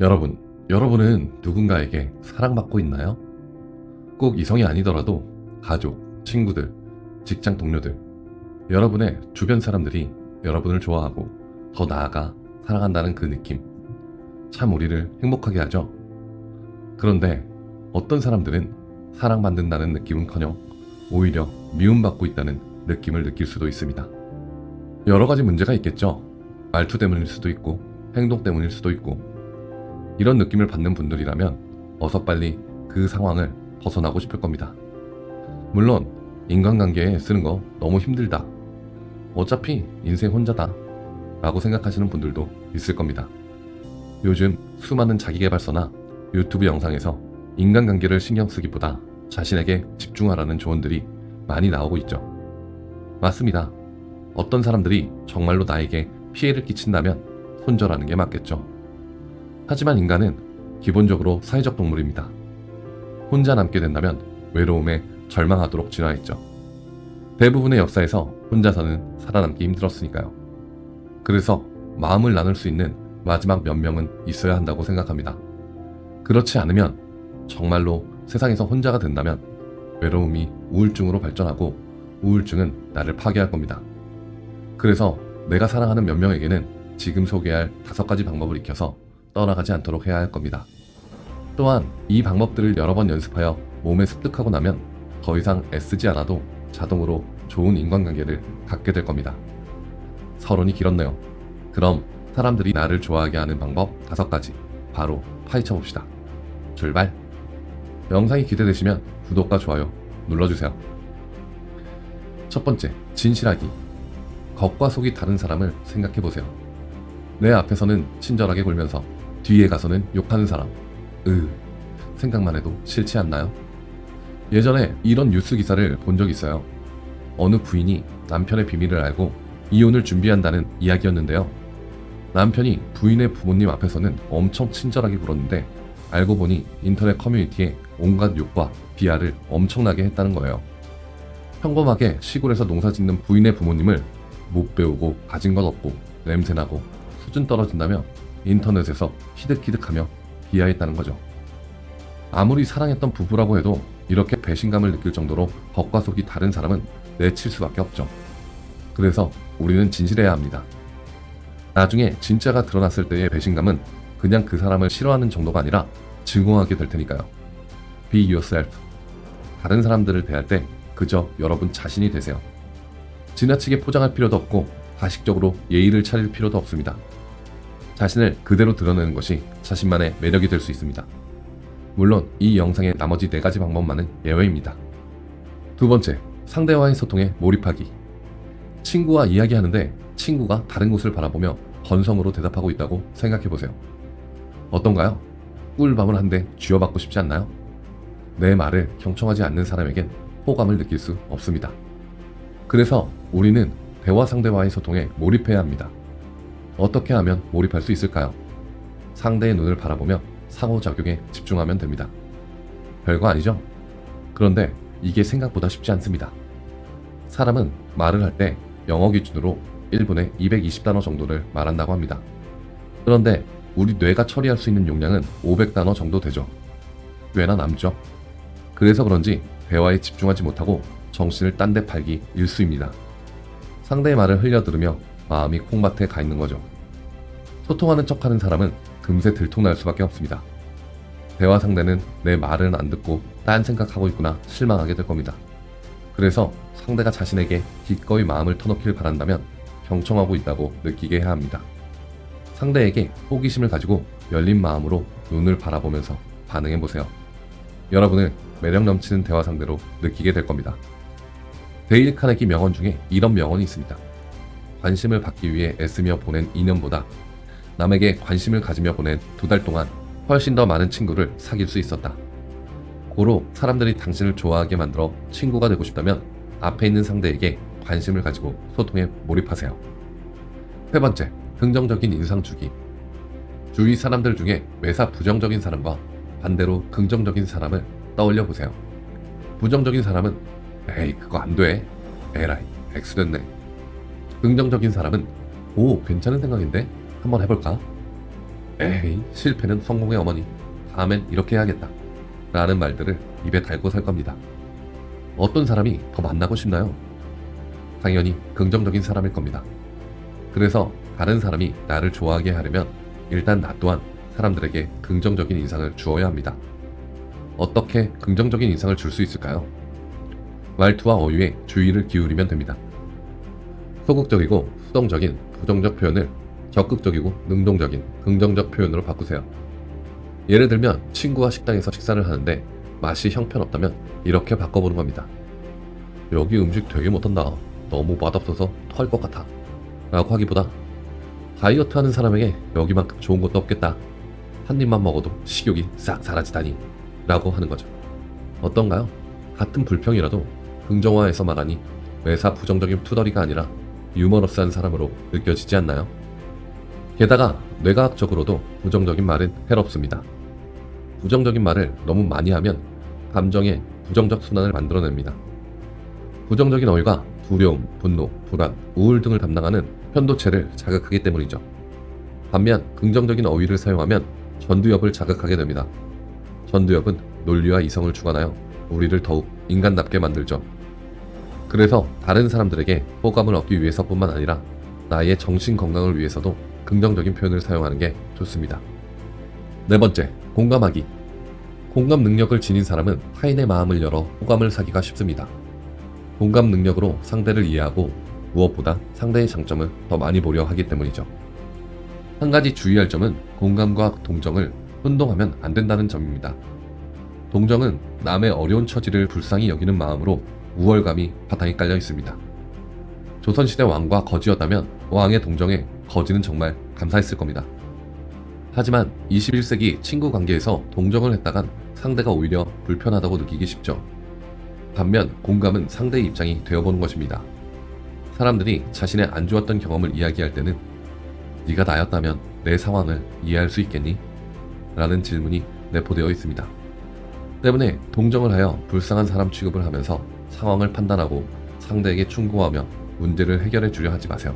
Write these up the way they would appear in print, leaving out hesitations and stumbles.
여러분은 누군가에게 사랑받고 있나요? 꼭 이성이 아니더라도 가족, 친구들, 직장 동료들, 여러분의 주변 사람들이 여러분을 좋아하고 더 나아가 사랑한다는 그 느낌, 참 우리를 행복하게 하죠. 그런데 어떤 사람들은 사랑받는다는 느낌은커녕 오히려 미움받고 있다는 느낌을 느낄 수도 있습니다. 여러 가지 문제가 있겠죠. 말투 때문일 수도 있고 행동 때문일 수도 있고, 이런 느낌을 받는 분들이라면 어서 빨리 그 상황을 벗어나고 싶을 겁니다. 물론 인간관계에 쓰는 거 너무 힘들다, 어차피 인생 혼자다 라고 생각하시는 분들도 있을 겁니다. 요즘 수많은 자기계발서나 유튜브 영상에서 인간관계를 신경 쓰기보다 자신에게 집중하라는 조언들이 많이 나오고 있죠. 맞습니다. 어떤 사람들이 정말로 나에게 피해를 끼친다면 손절하는 게 맞겠죠. 하지만 인간은 기본적으로 사회적 동물입니다. 혼자 남게 된다면 외로움에 절망하도록 진화했죠. 대부분의 역사에서 혼자서는 살아남기 힘들었으니까요. 그래서 마음을 나눌 수 있는 마지막 몇 명은 있어야 한다고 생각합니다. 그렇지 않으면 정말로 세상에서 혼자가 된다면 외로움이 우울증으로 발전하고 우울증은 나를 파괴할 겁니다. 그래서 내가 사랑하는 몇 명에게는 지금 소개할 5가지 방법을 익혀서 떠나가지 않도록 해야 할 겁니다. 또한 이 방법들을 여러 번 연습하여 몸에 습득하고 나면 더 이상 애쓰지 않아도 자동으로 좋은 인간관계를 갖게 될 겁니다. 서론이 길었네요. 그럼 사람들이 나를 좋아하게 하는 방법 5가지 바로 파헤쳐 봅시다. 출발! 영상이 기대되시면 구독과 좋아요 눌러주세요. 첫 번째, 진실하기. 겉과 속이 다른 사람을 생각해보세요. 내 앞에서는 친절하게 굴면서 뒤에 가서는 욕하는 사람. 생각만 해도 싫지 않나요? 예전에 이런 뉴스 기사를 본 적 있어요. 어느 부인이 남편의 비밀을 알고 이혼을 준비한다는 이야기였는데요. 남편이 부인의 부모님 앞에서는 엄청 친절하게 굴었는데 알고 보니 인터넷 커뮤니티에 온갖 욕과 비하를 엄청나게 했다는 거예요. 평범하게 시골에서 농사짓는 부인의 부모님을 못 배우고 가진 것 없고 냄새나고 수준 떨어진다며 인터넷에서 히득히득하며 비하했다는 거죠. 아무리 사랑했던 부부라고 해도 이렇게 배신감을 느낄 정도로 겉과 속이 다른 사람은 내칠 수밖에 없죠. 그래서 우리는 진실해야 합니다. 나중에 진짜가 드러났을 때의 배신감은 그냥 그 사람을 싫어하는 정도가 아니라 증오하게 될 테니까요. Be yourself. 다른 사람들을 대할 때 그저 여러분 자신이 되세요. 지나치게 포장할 필요도 없고 가식적으로 예의를 차릴 필요도 없습니다. 자신을 그대로 드러내는 것이 자신만의 매력이 될 수 있습니다. 물론 이 영상의 나머지 4가지 방법만은 예외입니다. 두 번째, 상대와의 소통에 몰입하기. 친구와 이야기하는데 친구가 다른 곳을 바라보며 건성으로 대답하고 있다고 생각해보세요. 어떤가요? 꿀밤을 한 대 쥐어받고 싶지 않나요? 내 말을 경청하지 않는 사람에겐 호감을 느낄 수 없습니다. 그래서 우리는 대화 상대와의 소통에 몰입해야 합니다. 어떻게 하면 몰입할 수 있을까요? 상대의 눈을 바라보며 상호작용에 집중하면 됩니다. 별거 아니죠? 그런데 이게 생각보다 쉽지 않습니다. 사람은 말을 할 때 영어 기준으로 1분에 220단어 정도를 말한다고 합니다. 그런데 우리 뇌가 처리할 수 있는 용량은 500단어 정도 되죠. 꽤나 남죠? 그래서 그런지 대화에 집중하지 못하고 정신을 딴 데 팔기 일쑤입니다. 상대의 말을 흘려들으며 마음이 콩밭에 가 있는 거죠. 소통하는 척하는 사람은 금세 들통날 수밖에 없습니다. 대화 상대는 내 말은 안 듣고 딴 생각하고 있구나 실망하게 될 겁니다. 그래서 상대가 자신에게 기꺼이 마음을 터놓기를 바란다면 경청하고 있다고 느끼게 해야 합니다. 상대에게 호기심을 가지고 열린 마음으로 눈을 바라보면서 반응해보세요. 여러분은 매력 넘치는 대화 상대로 느끼게 될 겁니다. 데일 카네기 명언 중에 이런 명언이 있습니다. 관심을 받기 위해 애쓰며 보낸 2년보다 남에게 관심을 가지며 보낸 2달 동안 훨씬 더 많은 친구를 사귈 수 있었다. 고로 사람들이 당신을 좋아하게 만들어 친구가 되고 싶다면 앞에 있는 상대에게 관심을 가지고 소통에 몰입하세요. 세 번째, 긍정적인 인상 주기. 주위 사람들 중에 매사 부정적인 사람과 반대로 긍정적인 사람을 떠올려 보세요. 부정적인 사람은 에이 그거 안 돼, 에라이 X됐네. 긍정적인 사람은 오 괜찮은 생각인데 한번 해볼까? 에이, 실패는 성공의 어머니. 다음엔 이렇게 해야겠다. 라는 말들을 입에 달고 살 겁니다. 어떤 사람이 더 만나고 싶나요? 당연히 긍정적인 사람일 겁니다. 그래서 다른 사람이 나를 좋아하게 하려면 일단 나 또한 사람들에게 긍정적인 인상을 주어야 합니다. 어떻게 긍정적인 인상을 줄 수 있을까요? 말투와 어휘에 주의를 기울이면 됩니다. 소극적이고 수동적인 부정적 표현을 적극적이고 능동적인 긍정적 표현으로 바꾸세요. 예를 들면 친구와 식당에서 식사를 하는데 맛이 형편없다면 이렇게 바꿔보는 겁니다. 여기 음식 되게 못한다. 너무 맛없어서 토할 것 같아. 라고 하기보다 다이어트 하는 사람에게 여기만큼 좋은 것도 없겠다. 한 입만 먹어도 식욕이 싹 사라지다니. 라고 하는 거죠. 어떤가요? 같은 불평이라도 긍정화해서 말하니 매사 부정적인 투덜이가 아니라 유머러스한 사람으로 느껴지지 않나요? 게다가 뇌과학적으로도 부정적인 말은 해롭습니다. 부정적인 말을 너무 많이 하면 감정의 부정적 순환을 만들어냅니다. 부정적인 어휘가 두려움, 분노, 불안, 우울 등을 담당하는 편도체를 자극하기 때문이죠. 반면 긍정적인 어휘를 사용하면 전두엽을 자극하게 됩니다. 전두엽은 논리와 이성을 주관하여 우리를 더욱 인간답게 만들죠. 그래서 다른 사람들에게 호감을 얻기 위해서뿐만 아니라 나의 정신 건강을 위해서도 긍정적인 표현을 사용하는 게 좋습니다. 네 번째, 공감하기. 공감 능력을 지닌 사람은 타인의 마음을 열어 호감을 사기가 쉽습니다. 공감 능력으로 상대를 이해하고 무엇보다 상대의 장점을 더 많이 보려 하기 때문이죠. 한 가지 주의할 점은 공감과 동정을 혼동하면 안 된다는 점입니다. 동정은 남의 어려운 처지를 불쌍히 여기는 마음으로 우월감이 바탕에 깔려 있습니다. 조선시대 왕과 거지였다면 왕의 동정에 거지는 정말 감사했을 겁니다. 하지만 21세기 친구 관계에서 동정을 했다간 상대가 오히려 불편하다고 느끼기 쉽죠. 반면 공감은 상대의 입장이 되어보는 것입니다. 사람들이 자신의 안 좋았던 경험을 이야기할 때는 네가 나였다면 내 상황을 이해할 수 있겠니? 라는 질문이 내포되어 있습니다. 때문에 동정을 하여 불쌍한 사람 취급을 하면서 상황을 판단하고 상대에게 충고하며 문제를 해결해 주려 하지 마세요.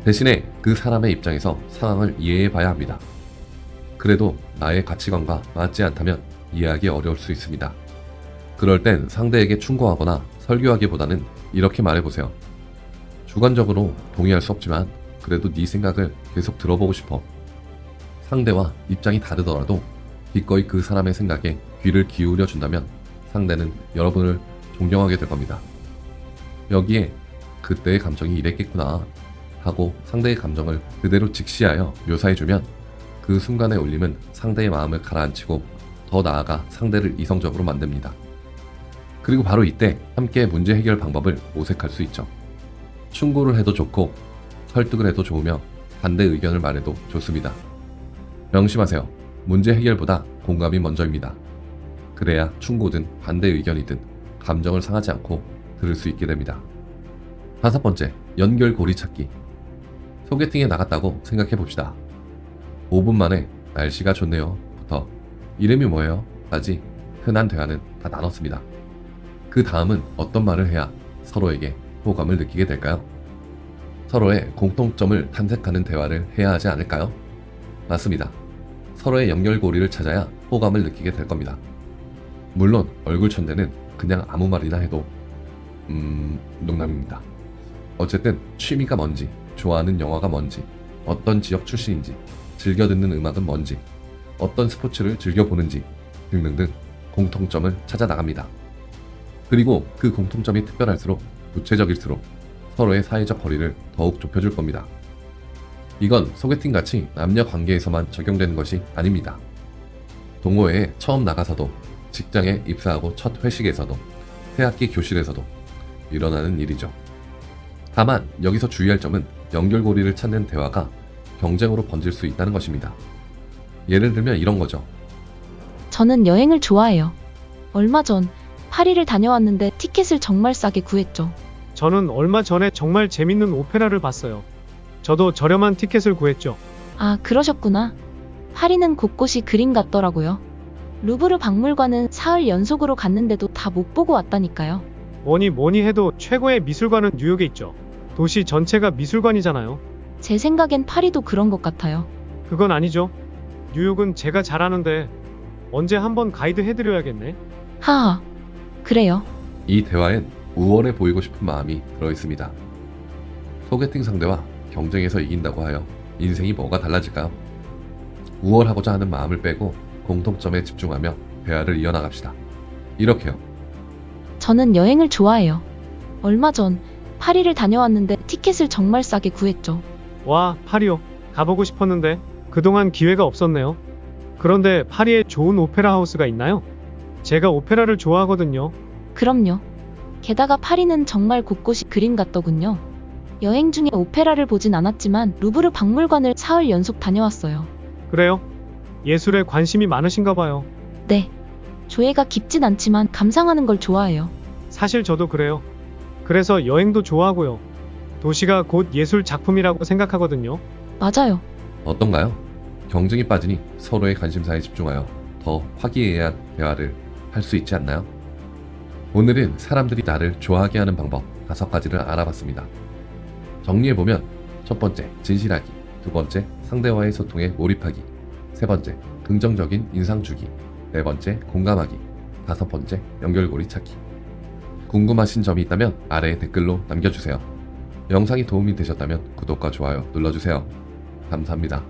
대신에 그 사람의 입장에서 상황을 이해해 봐야 합니다. 그래도 나의 가치관과 맞지 않다면 이해하기 어려울 수 있습니다. 그럴 땐 상대에게 충고하거나 설교하기보다는 이렇게 말해보세요. 주관적으로 동의할 수 없지만 그래도 네 생각을 계속 들어보고 싶어. 상대와 입장이 다르더라도 기꺼이 그 사람의 생각에 귀를 기울여 준다면 상대는 여러분을 존경하게 될 겁니다. 여기에 그때의 감정이 이랬겠구나 하고 상대의 감정을 그대로 직시하여 묘사해주면 그 순간의 울림은 상대의 마음을 가라앉히고 더 나아가 상대를 이성적으로 만듭니다. 그리고 바로 이때 함께 문제 해결 방법을 모색할 수 있죠. 충고를 해도 좋고 설득을 해도 좋으며 반대 의견을 말해도 좋습니다. 명심하세요. 문제 해결보다 공감이 먼저입니다. 그래야 충고든 반대 의견이든 감정을 상하지 않고 들을 수 있게 됩니다. 다섯 번째, 연결고리 찾기. 소개팅에 나갔다고 생각해 봅시다. 5분 만에 날씨가 좋네요 부터 이름이 뭐예요? 까지 흔한 대화는 다 나눴습니다. 그 다음은 어떤 말을 해야 서로에게 호감을 느끼게 될까요? 서로의 공통점을 탐색하는 대화를 해야 하지 않을까요? 맞습니다. 서로의 연결고리를 찾아야 호감을 느끼게 될 겁니다. 물론 얼굴 천대는 그냥 아무 말이나 해도 농담입니다. 어쨌든 취미가 뭔지, 좋아하는 영화가 뭔지, 어떤 지역 출신인지, 즐겨 듣는 음악은 뭔지, 어떤 스포츠를 즐겨 보는지 등등등 공통점을 찾아 나갑니다. 그리고 그 공통점이 특별할수록 구체적일수록 서로의 사회적 거리를 더욱 좁혀줄 겁니다. 이건 소개팅같이 남녀 관계에서만 적용되는 것이 아닙니다. 동호회에 처음 나가서도, 직장에 입사하고 첫 회식에서도, 새학기 교실에서도 일어나는 일이죠. 다만 여기서 주의할 점은 연결고리를 찾는 대화가 경쟁으로 번질 수 있다는 것입니다. 예를 들면 이런 거죠. 저는 여행을 좋아해요. 얼마 전 파리를 다녀왔는데 티켓을 정말 싸게 구했죠. 저는 얼마 전에 정말 재밌는 오페라를 봤어요. 저도 저렴한 티켓을 구했죠. 아, 그러셨구나. 파리는 곳곳이 그림 같더라고요. 루브르 박물관은 사흘 연속으로 갔는데도 다 못 보고 왔다니까요. 뭐니 해도 최고의 미술관은 뉴욕에 있죠. 도시 전체가 미술관이잖아요. 제 생각엔 파리도 그런 것 같아요. 그건 아니죠. 뉴욕은 제가 잘하는데 언제 한번 가이드 해드려야겠네. 하하. 그래요. 이 대화엔 우월해 보이고 싶은 마음이 들어있습니다. 소개팅 상대와 경쟁에서 이긴다고 하여 인생이 뭐가 달라질까요? 우월하고자 하는 마음을 빼고 공통점에 집중하며 대화를 이어나갑시다. 이렇게요. 저는 여행을 좋아해요. 얼마 전 파리를 다녀왔는데 티켓을 정말 싸게 구했죠. 와, 파리요. 가보고 싶었는데 그동안 기회가 없었네요. 그런데 파리에 좋은 오페라 하우스가 있나요? 제가 오페라를 좋아하거든요. 그럼요. 게다가 파리는 정말 곳곳이 그림 같더군요. 여행 중에 오페라를 보진 않았지만 루브르 박물관을 사흘 연속 다녀왔어요. 그래요? 예술에 관심이 많으신가 봐요. 네. 조예가 깊진 않지만 감상하는 걸 좋아해요. 사실 저도 그래요. 그래서 여행도 좋아하고요. 도시가 곧 예술 작품이라고 생각하거든요. 맞아요. 어떤가요? 경쟁이 빠지니 서로의 관심사에 집중하여 더 화기애애한 대화를 할 수 있지 않나요? 오늘은 사람들이 나를 좋아하게 하는 방법 5가지를 알아봤습니다. 정리해보면 첫 번째, 진실하기. 두 번째, 상대와의 소통에 몰입하기. 세 번째, 긍정적인 인상 주기. 네 번째, 공감하기. 다섯 번째, 연결고리 찾기. 궁금하신 점이 있다면 아래에 댓글로 남겨주세요. 영상이 도움이 되셨다면 구독과 좋아요 눌러주세요. 감사합니다.